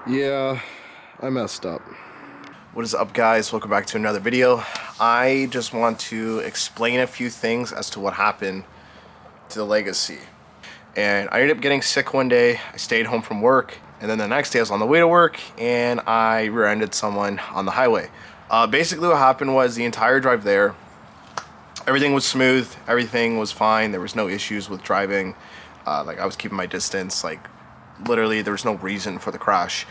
Yeah, I messed up. What is up, guys? Welcome back to another video. I just want to explain a few things as to what happened to the Legacy. And I ended up getting sick one day. I stayed home from work, and then the next day I was on the way to work and I rear-ended someone on the highway. Basically what happened was the entire drive there, everything was smooth, everything was fine, there was no issues with driving. Like, I was keeping my distance, like literally there was no reason for the crash.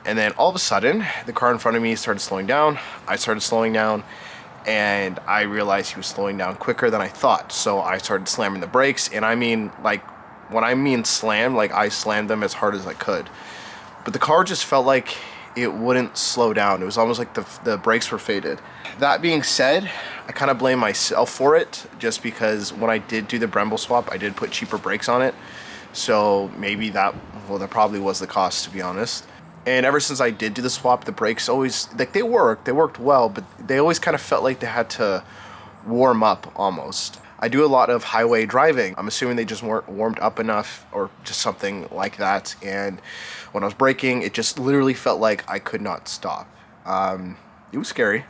And then all of a sudden, the car in front of me started slowing down. I started slowing down, and I realized he was slowing down quicker than I thought. So I started slamming the brakes, and I mean, like, when I mean slam, like, I slammed them as hard as I could. But the car just felt like it wouldn't slow down. It was almost like the brakes were faded. That being said, I kind of blame myself for it, just because when I did do the Brembo swap, I did put cheaper brakes on it. So maybe that probably was the cost, to be honest. And ever since I did do the swap, the brakes always, like, they worked well, but they always kind of felt like they had to warm up almost. I do a lot of highway driving. I'm assuming they just weren't warmed up enough or just something like that. And when I was braking, it just literally felt like I could not stop. It was scary,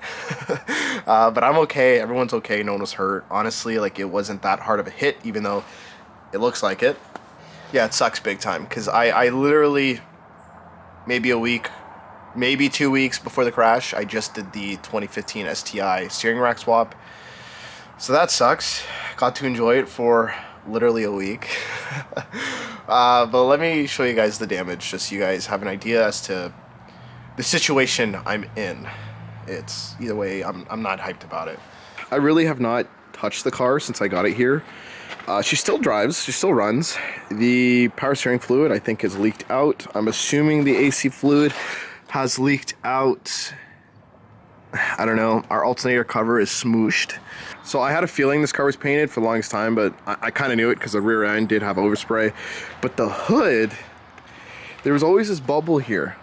but I'm okay. Everyone's okay. No one was hurt. Honestly, like, it wasn't that hard of a hit, even though it looks like it. Yeah, it sucks big time, because I literally, maybe a week, maybe 2 weeks before the crash, I just did the 2015 STI steering rack swap. So that sucks. Got to enjoy it for literally a week. But let me show you guys the damage, just so you guys have an idea as to the situation I'm in. It's, either way, I'm not hyped about it. I really have not touched the car since I got it here. She still drives, she still runs. The power steering fluid, I think, is leaked out. I'm assuming the AC fluid has leaked out. I don't know. Our alternator cover is smooshed. So I had a feeling this car was painted for the longest time, but I kind of knew it because the rear end did have overspray. But the hood, there was always this bubble here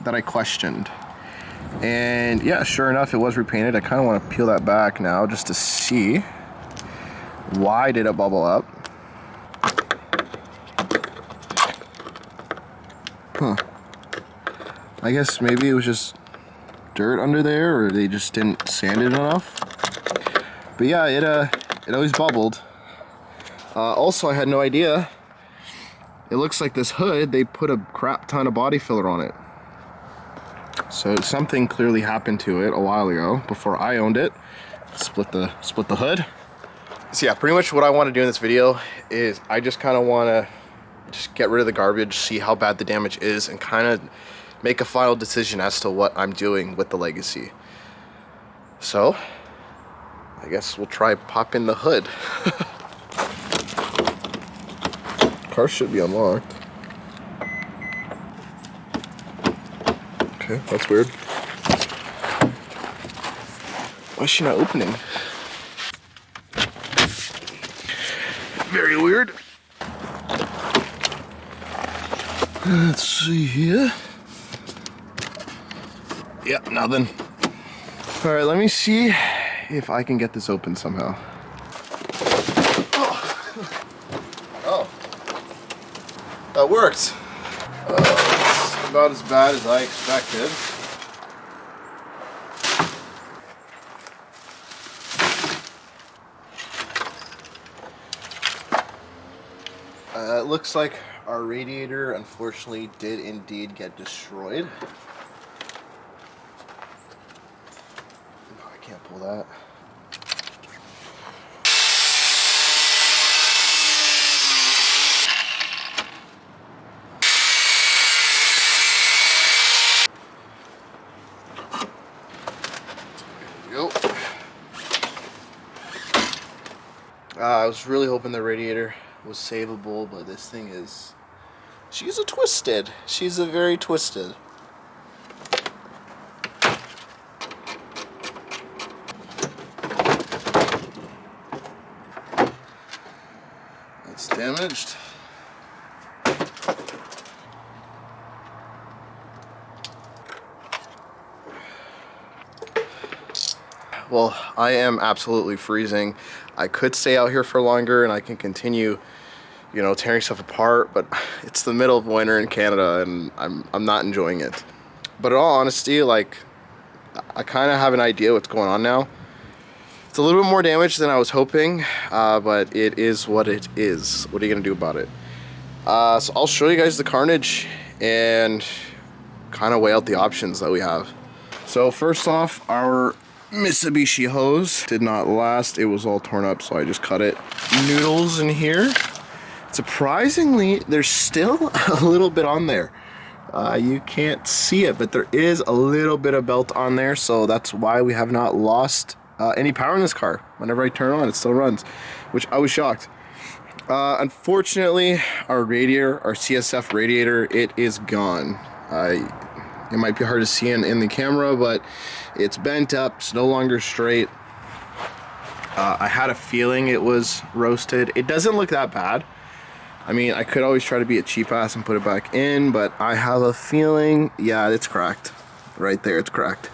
that I questioned. And yeah, sure enough, it was repainted. I kind of want to peel that back now just to see. Why did it bubble up? Huh. I guess maybe it was just dirt under there, or they just didn't sand it enough. But yeah, it always bubbled. Also, I had no idea. It looks like this hood, they put a crap ton of body filler on it. So something clearly happened to it a while ago before I owned it. Split the hood. So yeah, pretty much what I want to do in this video is I just kind of want to just get rid of the garbage, see how bad the damage is, and kind of make a final decision as to what I'm doing with the Legacy. So I guess we'll try popping the hood. Car should be unlocked. Okay, that's weird. Why is she not opening? Very weird. Let's see here. Yeah, nothing. All right, let me see if I can get this open somehow. Oh, that worked. It's about as bad as I expected. It looks like our radiator, unfortunately, did indeed get destroyed. Oh, I can't pull that. There we go. I was really hoping the radiator was savable, but this thing is, she's a very twisted. It's damaged. Well, I am absolutely freezing. I could stay out here for longer and I can continue you know, tearing stuff apart, but it's the middle of winter in Canada and I'm not enjoying it. But in all honesty, like, I kind of have an idea what's going on now. It's a little bit more damage than I was hoping, but it is what it is. What are you gonna do about it? So I'll show you guys the carnage and kind of weigh out the options that we have. So first off, our Mitsubishi hose did not last. It was all torn up, so I just cut it. Noodles in here. Surprisingly, there's still a little bit on there. You can't see it, but there is a little bit of belt on there, so that's why we have not lost any power in this car. Whenever I turn it on, it still runs, which I was shocked. Unfortunately, our radiator, our CSF radiator, it is gone. It might be hard to see in the camera, but it's bent up. It's no longer straight. I had a feeling it was roasted. It doesn't look that bad. I mean, I could always try to be a cheap ass and put it back in, but I have a feeling, yeah, it's cracked. Right there, it's cracked.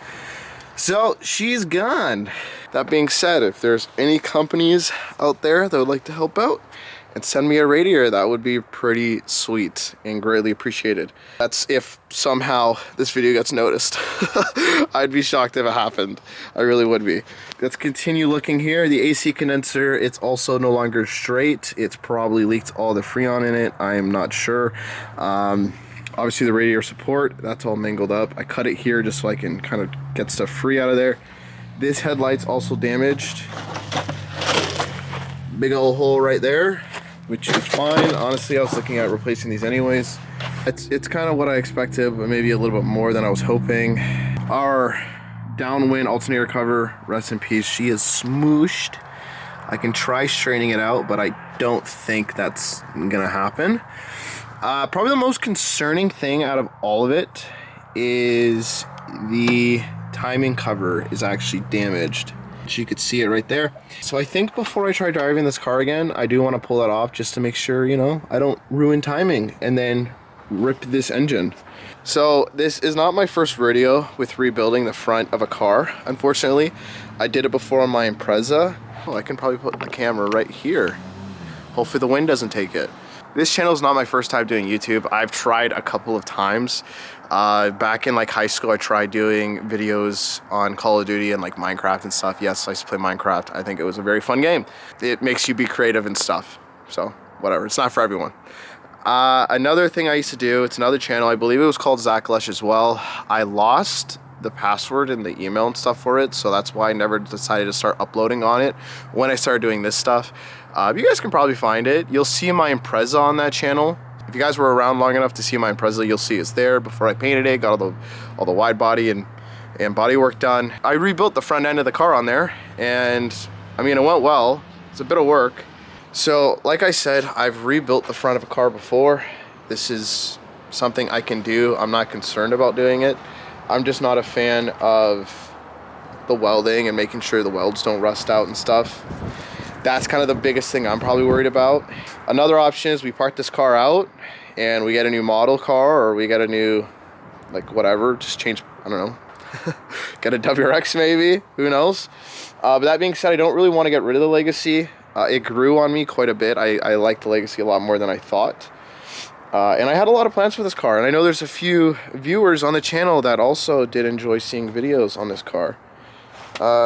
So, she's gone. That being said, if there's any companies out there that would like to help out and send me a radiator, that would be pretty sweet and greatly appreciated. That's if somehow this video gets noticed. I'd be shocked if it happened. I really would be. Let's continue looking here. The AC condenser, it's also no longer straight. It's probably leaked all the Freon in it. I am not sure. Obviously the radiator support, that's all mangled up. I cut it here just so I can kind of get stuff free out of there. This headlight's also damaged. Big old hole right there, which is fine. Honestly, I was looking at replacing these anyways. It's kind of what I expected, but maybe a little bit more than I was hoping. Our downwind alternator cover, rest in peace, she is smooshed. I can try straightening it out, but I don't think that's gonna happen. Probably the most concerning thing out of all of it is the timing cover is actually damaged. So you could see it right there. So I think before I try driving this car again, I do want to pull that off just to make sure, you know, I don't ruin timing and then rip this engine. So this is not my first rodeo with rebuilding the front of a car. Unfortunately, I did it before on my Impreza. Oh, I can probably put the camera right here. Hopefully the wind doesn't take it. This channel is not my first time doing YouTube. I've tried a couple of times. Back in like high school, I tried doing videos on Call of Duty and like Minecraft and stuff. Yes, I used to play Minecraft. I think it was a very fun game. It makes you be creative and stuff. So whatever, it's not for everyone. Another thing I used to do, it's another channel, I believe it was called Zach Lush as well. I lost the password and the email and stuff for it, so that's why I never decided to start uploading on it when I started doing this stuff. You guys can probably find it. You'll see my Impreza on that channel. If you guys were around long enough to see my Impreza, you'll see it's there. Before I painted it, got all the wide body and body work done. I rebuilt the front end of the car on there, and I mean, it went well. It's a bit of work. So like I said, I've rebuilt the front of a car before. This is something I can do. I'm not concerned about doing it. I'm just not a fan of the welding and making sure the welds don't rust out and stuff. That's kind of the biggest thing I'm probably worried about. Another option is we park this car out and we get a new model car, or we get a new, like whatever, just change, I don't know, get a WRX maybe, who knows. But that being said, I don't really want to get rid of the Legacy. It grew on me quite a bit. I like the Legacy a lot more than I thought. And I had a lot of plans for this car, and I know there's a few viewers on the channel that also did enjoy seeing videos on this car.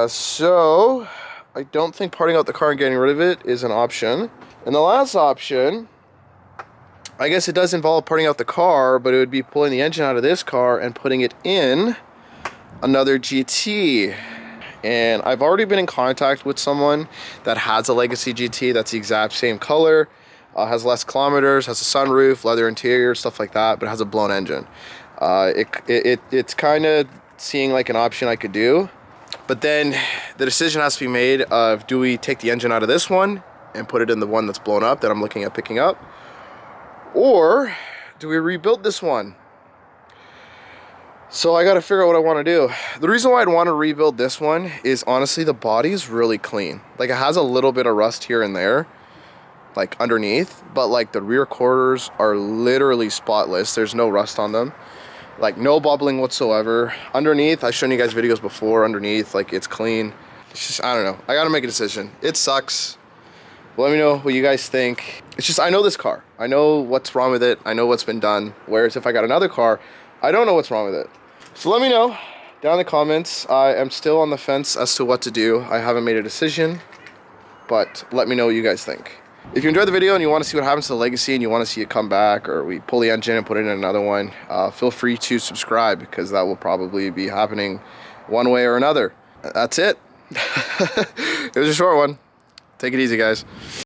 So I don't think parting out the car and getting rid of it is an option. And the last option, I guess it does involve parting out the car, but it would be pulling the engine out of this car and putting it in another GT. And I've already been in contact with someone that has a Legacy GT that's the exact same color, has less kilometers, has a sunroof, leather interior, stuff like that, but has a blown engine. It's kind of seeing like an option I could do. But then the decision has to be made of, do we take the engine out of this one and put it in the one that's blown up that I'm looking at picking up? Or do we rebuild this one? So I got to figure out what I want to do. The reason why I'd want to rebuild this one is honestly the body is really clean. Like it has a little bit of rust here and there, like underneath, but like the rear quarters are literally spotless. There's no rust on them. Like no bubbling whatsoever. Underneath, I've shown you guys videos before, underneath, like it's clean. It's just, I don't know. I gotta make a decision. It sucks. But let me know what you guys think. It's just, I know this car. I know what's wrong with it. I know what's been done. Whereas if I got another car, I don't know what's wrong with it. So let me know down in the comments. I am still on the fence as to what to do. I haven't made a decision, but let me know what you guys think. If you enjoyed the video and you want to see what happens to the Legacy and you want to see it come back, or we pull the engine and put it in another one, feel free to subscribe, because that will probably be happening one way or another. That's it. It was a short one. Take it easy, guys.